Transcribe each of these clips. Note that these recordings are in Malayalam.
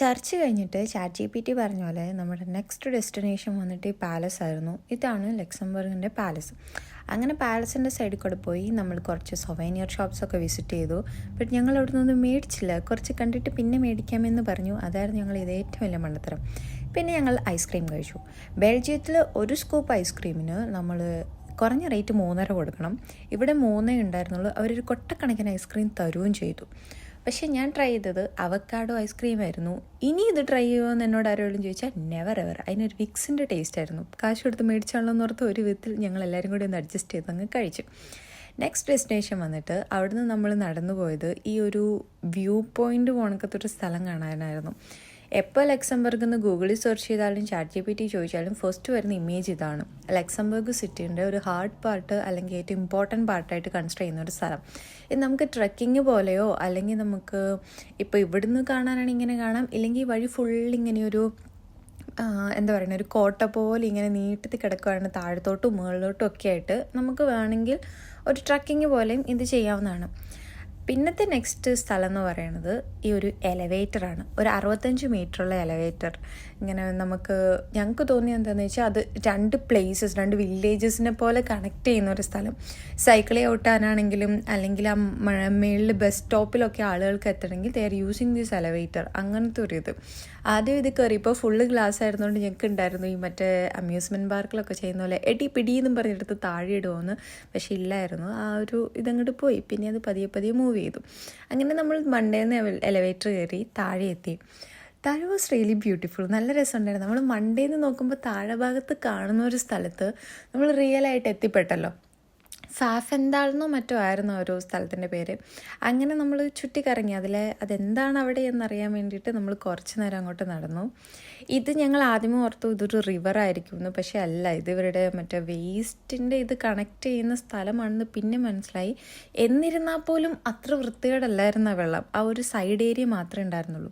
ചർച്ച കഴിഞ്ഞിട്ട് ChatGPT പറഞ്ഞ പോലെ നമ്മുടെ നെക്സ്റ്റ് ഡെസ്റ്റിനേഷൻ വന്നിട്ട് ഈ പാലസ് ആയിരുന്നു. ഇതാണ് ലക്സംബർഗിൻ്റെ പാലസ്. അങ്ങനെ പാലസിൻ്റെ സൈഡിൽ കൂടെ പോയി നമ്മൾ കുറച്ച് സൊവൈനിയർ ഷോപ്സൊക്കെ വിസിറ്റ് ചെയ്തു. ബട്ട് ഞങ്ങൾ അവിടെ നിന്നൊന്നും മേടിച്ചില്ല. കുറച്ച് കണ്ടിട്ട് പിന്നെ മേടിക്കാമെന്ന് പറഞ്ഞു. അതായിരുന്നു ഞങ്ങൾ ഇത് ഏറ്റവും വലിയ മണ്ടത്തരം. പിന്നെ ഞങ്ങൾ ഐസ്ക്രീം കഴിച്ചു. ബെൽജിയത്തിൽ ഒരു സ്കൂപ്പ് ഐസ്ക്രീമിന് നമ്മൾ കുറഞ്ഞ റേറ്റ് 3.5 കൊടുക്കണം. ഇവിടെ 3 ഉണ്ടായിരുന്നുള്ളൂ. അവരൊരു കൊട്ടക്കണക്കിന് ഐസ്ക്രീം തരുകയും ചെയ്തു. പക്ഷേ ഞാൻ ട്രൈ ചെയ്തത് അവക്കാഡോ ഐസ്ക്രീം ആയിരുന്നു. ഇനി ഇത് ട്രൈ ചെയ്യുമോയെന്ന് എന്നോട് ആരോടും ചോദിച്ചാൽ നെവർ എവർ. അതിനൊരു വിക്സിൻ്റെ ടേസ്റ്റ് ആയിരുന്നു. കാശ് കൊടുത്ത് മേടിച്ചാണല്ലോ എന്നോർത്ത് ഒരു വിധത്തിൽ ഞങ്ങൾ എല്ലാവരും കൂടി ഒന്ന് അഡ്ജസ്റ്റ് ചെയ്ത് അങ്ങ് കഴിച്ചു. നെക്സ്റ്റ് ഡെസ്റ്റിനേഷൻ വന്നിട്ട് അവിടുന്ന് നമ്മൾ നടന്നു പോയത് ഈ ഒരു വ്യൂ പോയിൻ്റ് പോണക്കത്തൊരു സ്ഥലം കാണാനായിരുന്നു. എപ്പോൾ ലക്സംബർഗ് എന്ന് ഗൂഗിളിൽ സെർച്ച് ചെയ്താലും ChatGPT ചോദിച്ചാലും ഫസ്റ്റ് വരുന്ന ഇമേജ് ഇതാണ്. ലക്സംബർഗ് സിറ്റിൻ്റെ ഒരു ഹാർഡ് പാർട്ട് അല്ലെങ്കിൽ ഏറ്റവും ഇമ്പോർട്ടൻറ്റ് പാർട്ടായിട്ട് കൺസിഡർ ചെയ്യുന്ന ഒരു സ്ഥലം. ഇത് നമുക്ക് ട്രക്കിങ് പോലെയോ അല്ലെങ്കിൽ നമുക്ക് ഇപ്പോൾ ഇവിടുന്ന് കാണാനാണെങ്കിൽ ഇങ്ങനെ കാണാം, ഇല്ലെങ്കിൽ വഴി ഫുള്ളിങ്ങനെയൊരു എന്താ പറയുക, ഒരു കോട്ട പോലെ ഇങ്ങനെ നീട്ടി കിടക്കുകയാണ്. താഴത്തോട്ടും മുകളിലോട്ടും ഒക്കെ ആയിട്ട് നമുക്ക് വേണമെങ്കിൽ ഒരു ട്രക്കിങ് പോലെയും ഇത് ചെയ്യാവുന്നതാണ്. പിന്നത്തെ നെക്സ്റ്റ് സ്ഥലം എന്ന് പറയുന്നത് ഈ ഒരു എലവേറ്ററാണ്. ഒരു 65 മീറ്ററുള്ള എലവേറ്റർ. ഇങ്ങനെ ഞങ്ങൾക്ക് തോന്നിയത് എന്താണെന്ന് വെച്ചാൽ അത് 2 വില്ലേജസിനെ പോലെ കണക്ട് ചെയ്യുന്ന ഒരു സ്ഥലം. സൈക്കിളെ ഓട്ടാനാണെങ്കിലും അല്ലെങ്കിൽ ആ മേളിൽ ബസ് സ്റ്റോപ്പിലൊക്കെ ആളുകൾക്ക് എത്തണമെങ്കിൽ they are using this elevator. അങ്ങനത്തെ ഒരു ഇത്. ആദ്യം ഇത് കയറിയപ്പോൾ ഫുള്ള് ഗ്ലാസ് ആയിരുന്നുകൊണ്ട് ഞങ്ങൾക്ക് ഉണ്ടായിരുന്നു ഈ മറ്റേ അമ്യൂസ്മെൻറ്റ് പാർക്കിലൊക്കെ ചെയ്യുന്ന പോലെ എടി പിടിയെന്നും പറഞ്ഞെടുത്ത് താഴെ ഇടുമെന്ന്. പക്ഷേ ഇല്ലായിരുന്നു. ആ ഒരു ഇതങ്ങോട്ട് പോയി. പിന്നെ അത് പതിയെ മൂവ് ചെയ്തു. അങ്ങനെ നമ്മൾ മണ്ടേന്ന് എലവേറ്റർ കയറി താഴെ എത്തി. താഴെ വാസ് റിയലി ബ്യൂട്ടിഫുൾ. നല്ല രസമുണ്ടായിരുന്നു. നമ്മൾ മണ്ടേന്ന് നോക്കുമ്പോൾ താഴെ ഭാഗത്ത് കാണുന്ന ഒരു സ്ഥലത്ത് നമ്മൾ റിയലായിട്ട് എത്തിപ്പെട്ടല്ലോ. ഫാഫെന്താളെന്നോ മറ്റോ ആയിരുന്നു ഒരു സ്ഥലത്തിൻ്റെ പേര്. അങ്ങനെ നമ്മൾ ചുറ്റിക്കറങ്ങി. അതെന്താണ് അവിടെ എന്നറിയാൻ വേണ്ടിയിട്ട് നമ്മൾ കുറച്ച് നേരം അങ്ങോട്ട് നടന്നു. ഇത് ഞങ്ങൾ ആദ്യമേ ഓർത്തു ഇതൊരു റിവർ ആയിരിക്കുമെന്ന്. പക്ഷേ അല്ല, ഇത് ഇവരുടെ മറ്റേ വേസ്റ്റിൻ്റെ ഇത് കണക്ട് ചെയ്യുന്ന സ്ഥലമാണെന്ന് പിന്നെ മനസ്സിലായി. എന്നിരുന്നാൽ പോലും അത്ര വൃത്തികേടല്ലായിരുന്നു വെള്ളം. ആ ഒരു സൈഡ് ഏരിയ മാത്രമേ ഉണ്ടായിരുന്നുള്ളൂ.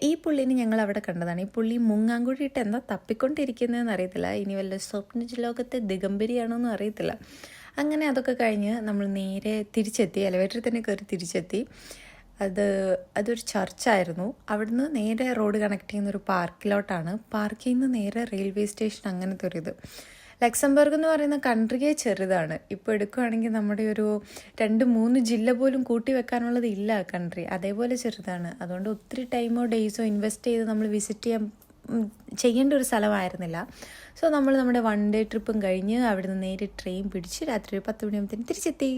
ഈ പുള്ളിനെ ഞങ്ങൾ അവിടെ കണ്ടതാണ്. ഈ പുള്ളി മുങ്ങാൻ കൂടിയിട്ട് എന്താ തപ്പിക്കൊണ്ടിരിക്കുന്നതെന്ന് അറിയത്തില്ല. ഇനി വല്ല സ്വപ്ന ലോകത്തെ ദിഗംബരിയാണോന്നും അറിയത്തില്ല. അങ്ങനെ അതൊക്കെ കഴിഞ്ഞ് നമ്മൾ നേരെ തിരിച്ചെത്തി. എലവേറ്ററിൽ തന്നെ കയറി തിരിച്ചെത്തി. അതൊരു ചർച്ചായിരുന്നു. അവിടുന്ന് നേരെ റോഡ് കണക്ട് ചെയ്യുന്നൊരു പാർക്കിലോട്ടാണ്. പാർക്കിൽ നിന്ന് നേരെ റെയിൽവേ സ്റ്റേഷൻ, അങ്ങനത്തെ ഒരു ഇത്. ലക്സംബർഗ് എന്ന് പറയുന്ന കൺട്രിയെ ചെറുതാണ്. ഇപ്പോൾ എടുക്കുകയാണെങ്കിൽ നമ്മുടെ ഒരു 2-3 ജില്ല പോലും കൂട്ടി വെക്കാനുള്ളത് ഇല്ല കൺട്രി. അതേപോലെ ചെറുതാണ്. അതുകൊണ്ട് ഒത്തിരി ടൈമോ ഡേയ്സോ ഇൻവെസ്റ്റ് ചെയ്ത് നമ്മൾ വിസിറ്റ് ചെയ്യേണ്ട ഒരു സ്ഥലമായിരുന്നില്ല. സോ നമ്മൾ നമ്മുടെ 1 ഡേ ട്രിപ്പും കഴിഞ്ഞ് അവിടുന്ന് നേരെ ട്രെയിൻ പിടിച്ച് രാത്രി 10 മണിയാകുമ്പോഴത്തേന് തിരിച്ചെത്തി.